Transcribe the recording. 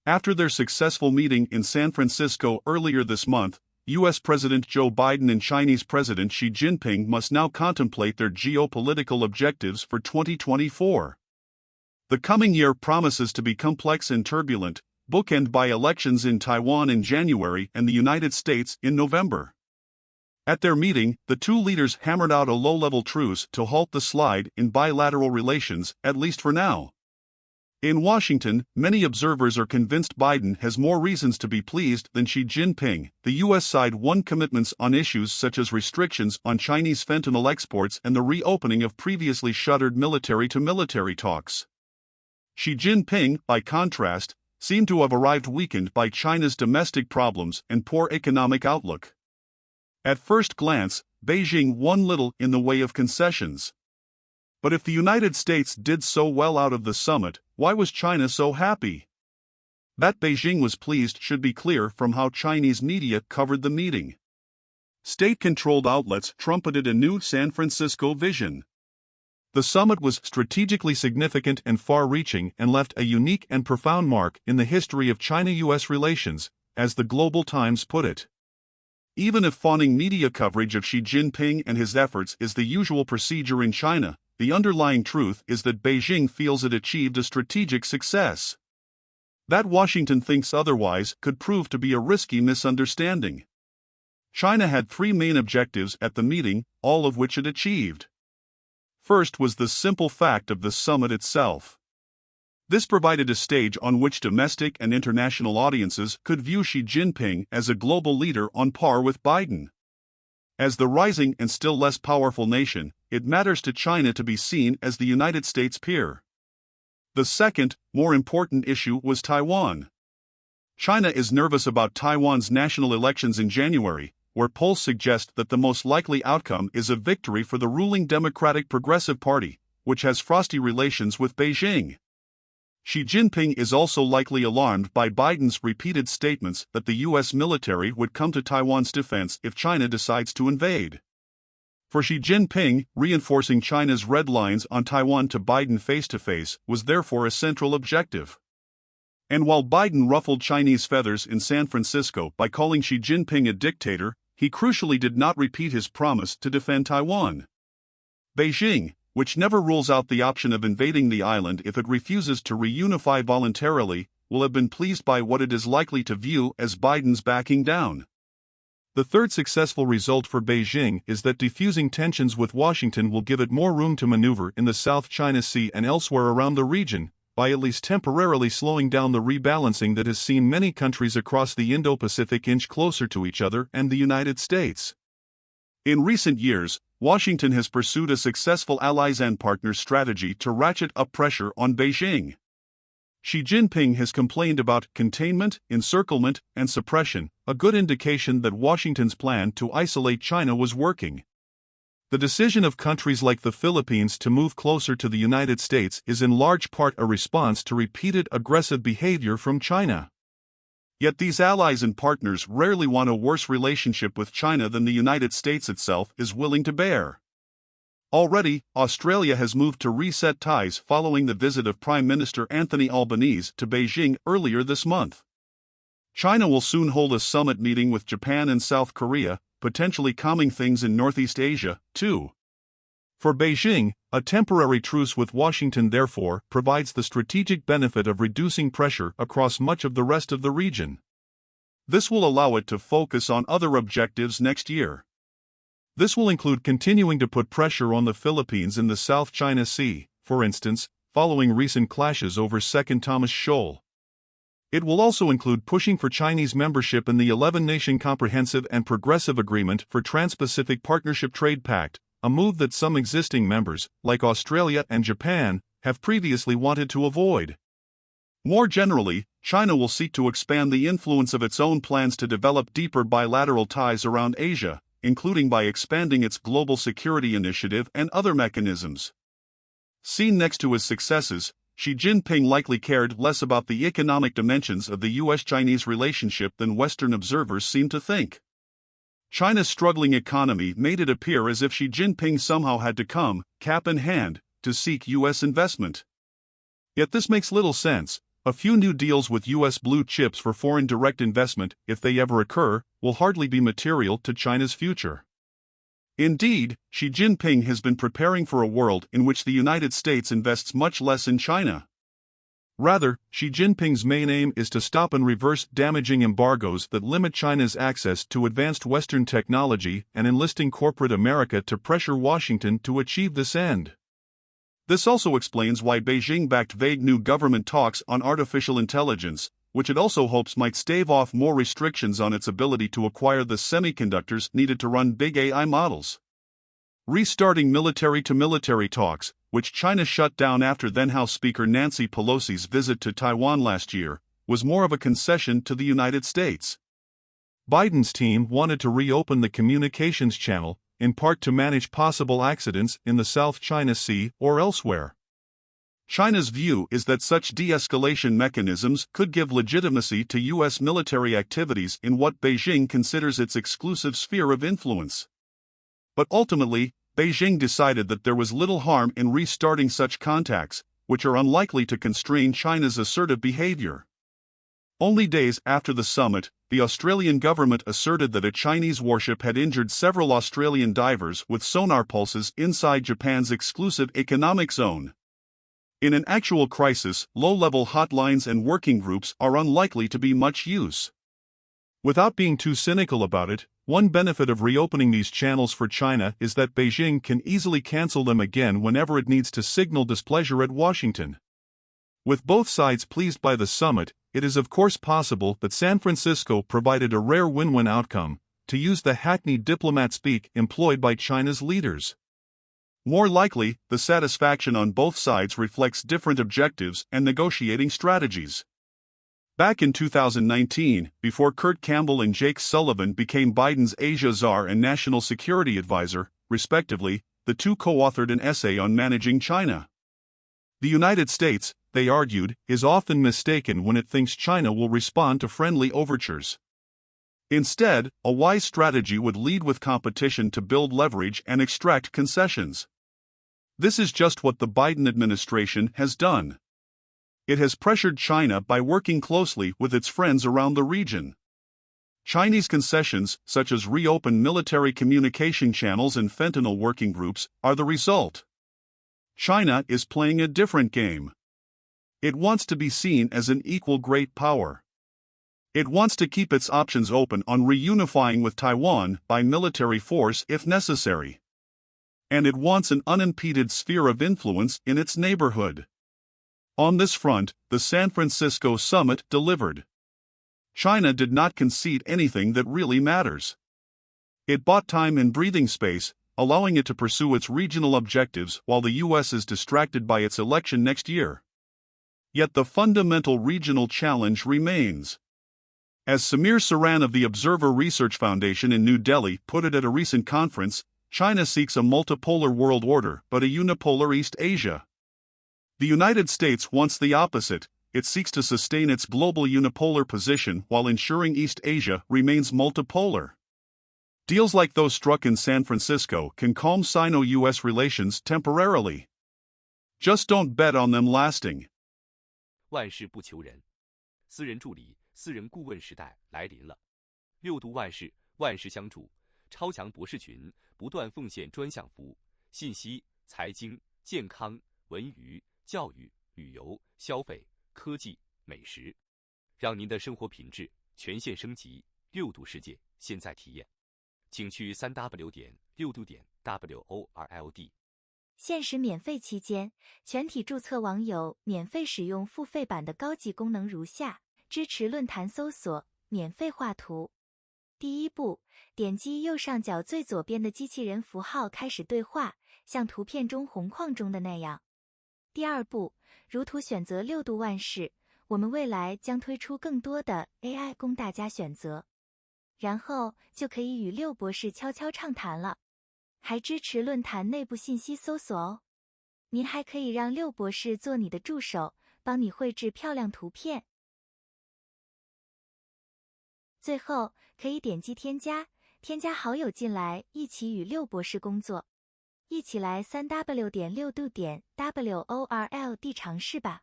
After their successful meeting in San Francisco earlier this month, U.S. President Joe Biden and Chinese President Xi Jinping must now contemplate their geopolitical objectives for 2024. The coming year promises to be complex and turbulent, bookended by elections in Taiwan in January and the United States in November. At their meeting, the two leaders hammered out a low-level truce to halt the slide in bilateral relations, at least for now. In Washington, many observers are convinced Biden has more reasons to be pleased than Xi Jinping. The U.S. side won commitments on issues such as restrictions on Chinese fentanyl exports and the reopening of previously shuttered military-to-military talks. Xi Jinping, by contrast, seemed to have arrived weakened by China's domestic problems and poor economic outlook. At first glance, Beijing won little in the way of concessions. But if the United States did so well out of the summit, why was China so happy? That Beijing was pleased should be clear from how Chinese media covered the meeting. State-controlled outlets trumpeted a new San Francisco vision. The summit was strategically significant and far-reaching and left a unique and profound mark in the history of China-US relations, as the Global Times put it. Even if fawning media coverage of Xi Jinping and his efforts is the usual procedure in China, the underlying truth is that Beijing feels it achieved a strategic success. That Washington thinks otherwise could prove to be a risky misunderstanding. China had three main objectives at the meeting, all of which it achieved. First was the simple fact of the summit itself. This provided a stage on which domestic and international audiences could view Xi Jinping as a global leader on par with Biden. As the rising and still less powerful nation, it matters to China to be seen as the United States peer. The second, more important issue was Taiwan. China is nervous about Taiwan's national elections in January, where polls suggest that the most likely outcome is a victory for the ruling Democratic Progressive Party, which has frosty relations with Beijing. Xi Jinping is also likely alarmed by Biden's repeated statements that the U.S. military would come to Taiwan's defense if China decides to invade. For Xi Jinping, reinforcing China's red lines on Taiwan to Biden face-to-face was therefore a central objective. And while Biden ruffled Chinese feathers in San Francisco by calling Xi Jinping a dictator, he crucially did not repeat his promise to defend Taiwan. Beijing, which never rules out the option of invading the island if it refuses to reunify voluntarily, will have been pleased by what it is likely to view as Biden's backing down. The third successful result for Beijing is that defusing tensions with Washington will give it more room to maneuver in the South China Sea and elsewhere around the region, by at least temporarily slowing down the rebalancing that has seen many countries across the Indo-Pacific inch closer to each other and the United States. In recent years, Washington has pursued a successful allies and partners strategy to ratchet up pressure on Beijing. Xi Jinping has complained about containment, encirclement, and suppression, a good indication that Washington's plan to isolate China was working. The decision of countries like the Philippines to move closer to the United States is in large part a response to repeated aggressive behavior from China. Yet these allies and partners rarely want a worse relationship with China than the United States itself is willing to bear. Already, Australia has moved to reset ties following the visit of Prime Minister Anthony Albanese to Beijing earlier this month. China will soon hold a summit meeting with Japan and South Korea, potentially calming things in Northeast Asia, too. For Beijing, a temporary truce with Washington therefore provides the strategic benefit of reducing pressure across much of the rest of the region. This will allow it to focus on other objectives next year. This will include continuing to put pressure on the Philippines in the South China Sea, for instance, following recent clashes over Second Thomas Shoal. It will also include pushing for Chinese membership in the 11-nation Comprehensive and Progressive Agreement for Trans-Pacific Partnership Trade Pact, a move that some existing members, like Australia and Japan, have previously wanted to avoid. More generally, China will seek to expand the influence of its own plans to develop deeper bilateral ties around Asia, including by expanding its Global Security Initiative and other mechanisms. Seen next to his successes, Xi Jinping likely cared less about the economic dimensions of the U.S.-Chinese relationship than Western observers seem to think. China's struggling economy made it appear as if Xi Jinping somehow had to come, cap in hand, to seek U.S. investment. Yet this makes little sense, A few new deals with U.S. blue chips for foreign direct investment, if they ever occur, will hardly be material to China's future. Indeed, Xi Jinping has been preparing for a world in which the United States invests much less in China. Rather, Xi Jinping's main aim is to stop and reverse damaging embargoes that limit China's access to advanced Western technology and enlisting corporate America to pressure Washington to achieve this end. This also explains why Beijing backed vague new government talks on artificial intelligence, which it also hopes might stave off more restrictions on its ability to acquire the semiconductors needed to run big AI models. Restarting military-to-military talks, which China shut down after then-House Speaker Nancy Pelosi's visit to Taiwan last year, was more of a concession to the United States. Biden's team wanted to reopen the communications channel, in part to manage possible accidents in the South China Sea or elsewhere. China's view is that such de-escalation mechanisms could give legitimacy to U.S. military activities in what Beijing considers its exclusive sphere of influence. But ultimately, Beijing decided that there was little harm in restarting such contacts, which are unlikely to constrain China's assertive behavior. Only days after the summit, the Australian government asserted that a Chinese warship had injured several Australian divers with sonar pulses inside Japan's exclusive economic zone. In an actual crisis, low-level hotlines and working groups are unlikely to be much use. Without being too cynical about it, one benefit of reopening these channels for China is that Beijing can easily cancel them again whenever it needs to signal displeasure at Washington. With both sides pleased by the summit, it is of course possible that San Francisco provided a rare win-win outcome, to use the hackneyed diplomat speak employed by China's leaders. More likely, the satisfaction on both sides reflects different objectives and negotiating strategies. Back in 2019, before Kurt Campbell and Jake Sullivan became Biden's Asia czar and national security advisor, respectively, the two co-authored an essay on managing China. The United States, they argued, is often mistaken when it thinks China will respond to friendly overtures. Instead, a wise strategy would lead with competition to build leverage and extract concessions. This is just what the Biden administration has done. It has pressured China by working closely with its friends around the region. Chinese concessions, such as reopened military communication channels and fentanyl working groups, are the result. China is playing a different game. It wants to be seen as an equal great power. It wants to keep its options open on reunifying with Taiwan by military force if necessary. And it wants an unimpeded sphere of influence in its neighborhood. On this front, the San Francisco summit delivered. China did not concede anything that really matters. It bought time and breathing space, allowing it to pursue its regional objectives while the U.S. is distracted by its election next year. Yet the fundamental regional challenge remains. As Samir Saran of the Observer Research Foundation in New Delhi put it at a recent conference, China seeks a multipolar world order but a unipolar East Asia. The United States wants the opposite. It seeks to sustain its global unipolar position while ensuring East Asia remains multipolar. Deals like those struck in San Francisco can calm Sino-US relations temporarily. Just don't bet on them lasting. 万事不求人，私人助理、私人顾问时代来临了。六度万事，万事相助，超强博士群不断奉献专项服务，信息、财经、健康、文娱、教育、旅游、消费、科技、美食，让您的生活品质全线升级。六度世界，现在体验，请去3w.6度.world。限时免费期间，全体注册网友免费使用付费版的高级功能如下：支持论坛搜索，免费画图。第一步，点击右上角最左边的机器人符号开始对话，像图片中红框中的那样。第二步，如图选择六度万事，我们未来将推出更多的 AI 供大家选择。然后就可以与六博士悄悄畅谈了。还支持论坛内部信息搜索哦。您还可以让六博士做你的助手，帮你绘制漂亮图片。最后可以点击添加好友进来，一起与六博士工作。一起来3w.6度.world尝试吧。